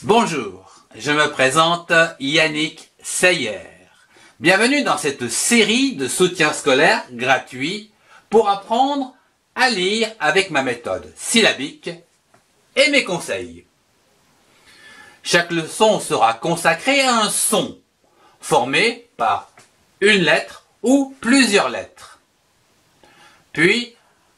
Bonjour, je me présente Yannick Seyer. Bienvenue dans cette série de soutien scolaire gratuit pour apprendre à lire avec ma méthode syllabique et mes conseils. Chaque leçon sera consacrée à un son formé par une lettre ou plusieurs lettres. Puis,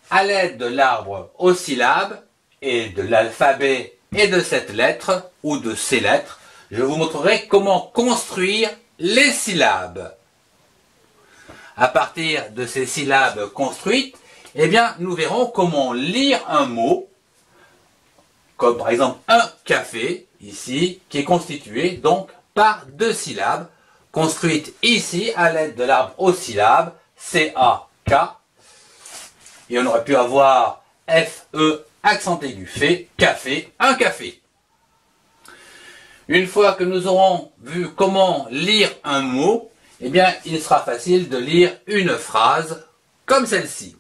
à l'aide de l'arbre aux syllabes et de l'alphabet et de cette lettre ou de ces lettres, je vous montrerai comment construire les syllabes. À partir de ces syllabes construites, nous verrons comment lire un mot, comme par exemple un café, ici, qui est constitué donc par deux syllabes, construites ici à l'aide de l'arbre aux syllabes, C-A-K, et on aurait pu avoir F-E accent aigu fait, café, un café. Une fois que nous aurons vu comment lire un mot, il sera facile de lire une phrase comme celle-ci.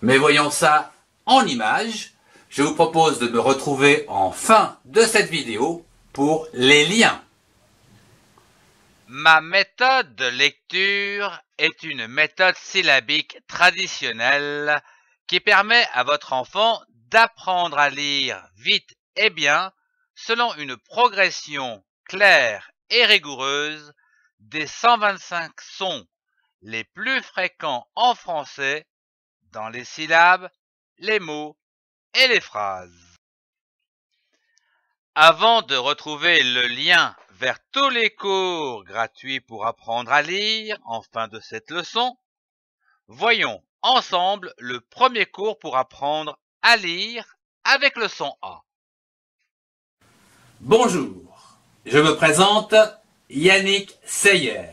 Mais voyons ça en images. Je vous propose de me retrouver en fin de cette vidéo pour les liens. Ma méthode de lecture est une méthode syllabique traditionnelle qui permet à votre enfant d'apprendre à lire vite et bien selon une progression claire et rigoureuse des 125 sons les plus fréquents en français dans les syllabes, les mots et les phrases. Avant de retrouver le lien vers tous les cours gratuits pour apprendre à lire en fin de cette leçon, voyons ensemble le premier cours pour apprendre à lire avec le son A. Bonjour, je me présente Yannick Seyer.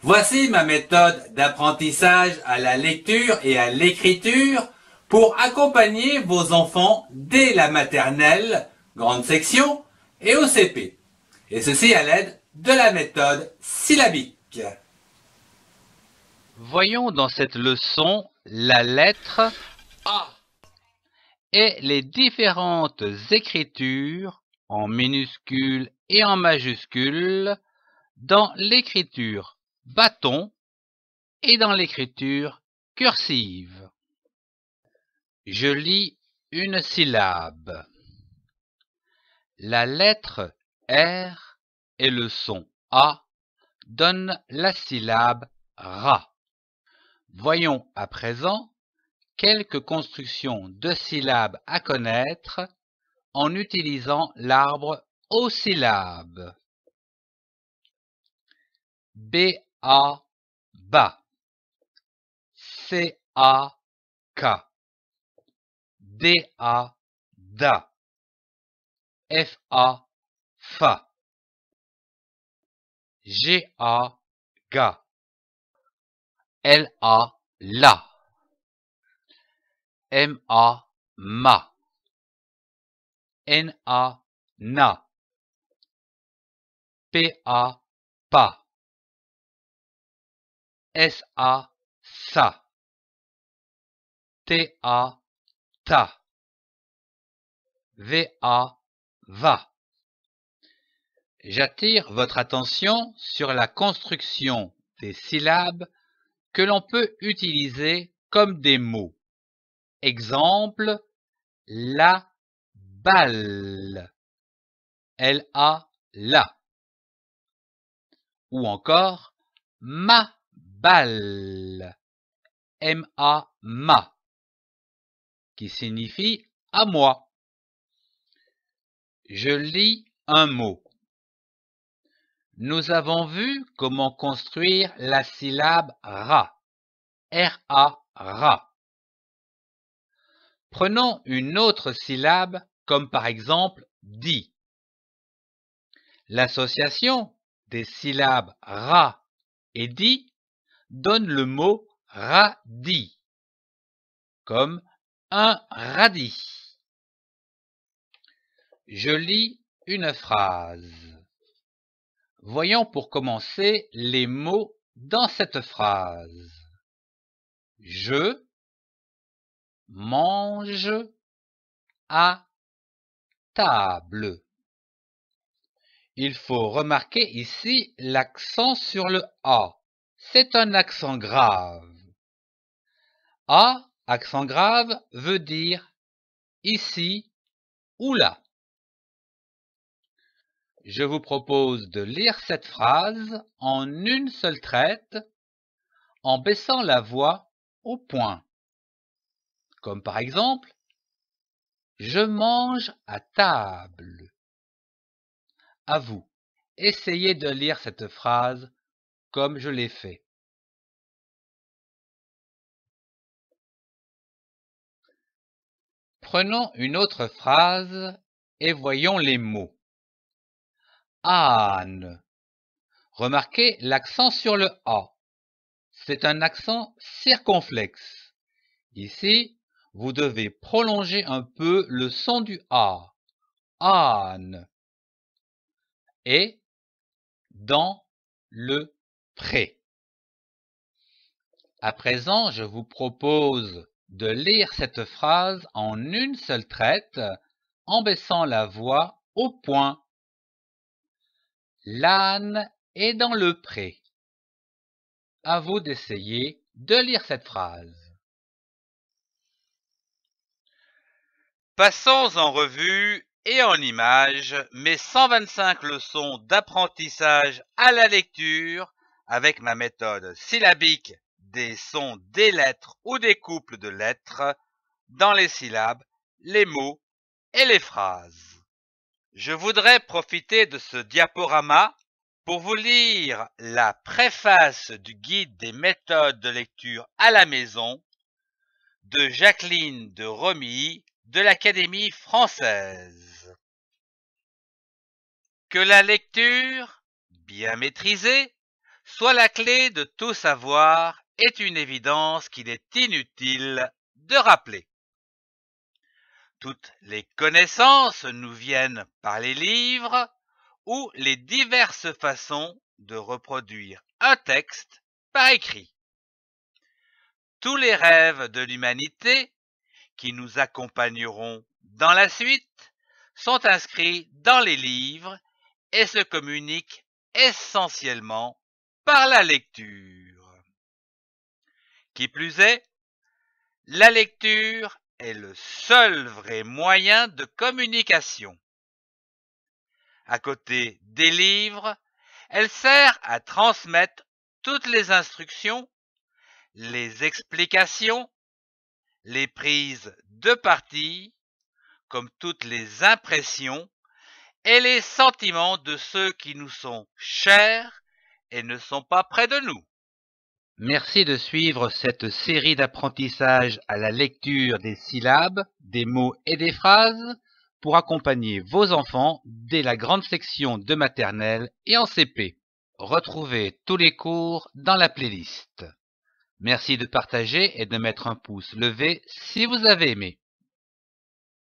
Voici ma méthode d'apprentissage à la lecture et à l'écriture pour accompagner vos enfants dès la maternelle, grande section, et au CP. Et ceci à l'aide de la méthode syllabique. Voyons dans cette leçon la lettre A et les différentes écritures en minuscules et en majuscules dans l'écriture bâton et dans l'écriture cursive. Je lis une syllabe. La lettre R et le son A donnent la syllabe ra. Voyons à présent quelques constructions de syllabes à connaître en utilisant l'arbre aux syllabes. B-A, ba. C-A-K. D-A, da. F-A, fa. G-A, ga. L-A, la. M-A, ma. N-A, na. P-A, pa. S-A, sa. T-A, ta. V-A, va. J'attire votre attention sur la construction des syllabes que l'on peut utiliser comme des mots. Exemple, la balle. L-A, la. Ou encore, ma balle. M-A, ma. Qui signifie à moi. Je lis un mot. Nous avons vu comment construire la syllabe ra. R-A, ra. Prenons une autre syllabe comme par exemple di. L'association des syllabes ra et di donne le mot radis, comme un radis. Je lis une phrase. Voyons pour commencer les mots dans cette phrase. Je mange à table. Il faut remarquer ici l'accent sur le A. C'est un accent grave. A, accent grave, veut dire ici ou là. Je vous propose de lire cette phrase en une seule traite en baissant la voix au point. Comme par exemple, je mange à table. À vous, essayez de lire cette phrase comme je l'ai fait. Prenons une autre phrase et voyons les mots. Âne. Remarquez l'accent sur le A. C'est un accent circonflexe. Ici, vous devez prolonger un peu le son du A. Âne. Et dans le pré. À présent, je vous propose de lire cette phrase en une seule traite en baissant la voix au point. L'âne est dans le pré. À vous d'essayer de lire cette phrase. Passons en revue et en images mes 125 leçons d'apprentissage à la lecture avec ma méthode syllabique des sons des lettres ou des couples de lettres dans les syllabes, les mots et les phrases. Je voudrais profiter de ce diaporama pour vous lire la préface du guide des méthodes de lecture à la maison de Jacqueline de Romilly de l'Académie française. Que la lecture, bien maîtrisée, soit la clé de tout savoir est une évidence qu'il est inutile de rappeler. Toutes les connaissances nous viennent par les livres ou les diverses façons de reproduire un texte par écrit. Tous les rêves de l'humanité qui nous accompagneront dans la suite sont inscrits dans les livres et se communiquent essentiellement par la lecture. Qui plus est, la lecture est le seul vrai moyen de communication. À côté des livres, elle sert à transmettre toutes les instructions, les explications, les prises de parti, comme toutes les impressions et les sentiments de ceux qui nous sont chers et ne sont pas près de nous. Merci de suivre cette série d'apprentissage à la lecture des syllabes, des mots et des phrases pour accompagner vos enfants dès la grande section de maternelle et en CP. Retrouvez tous les cours dans la playlist. Merci de partager et de mettre un pouce levé si vous avez aimé.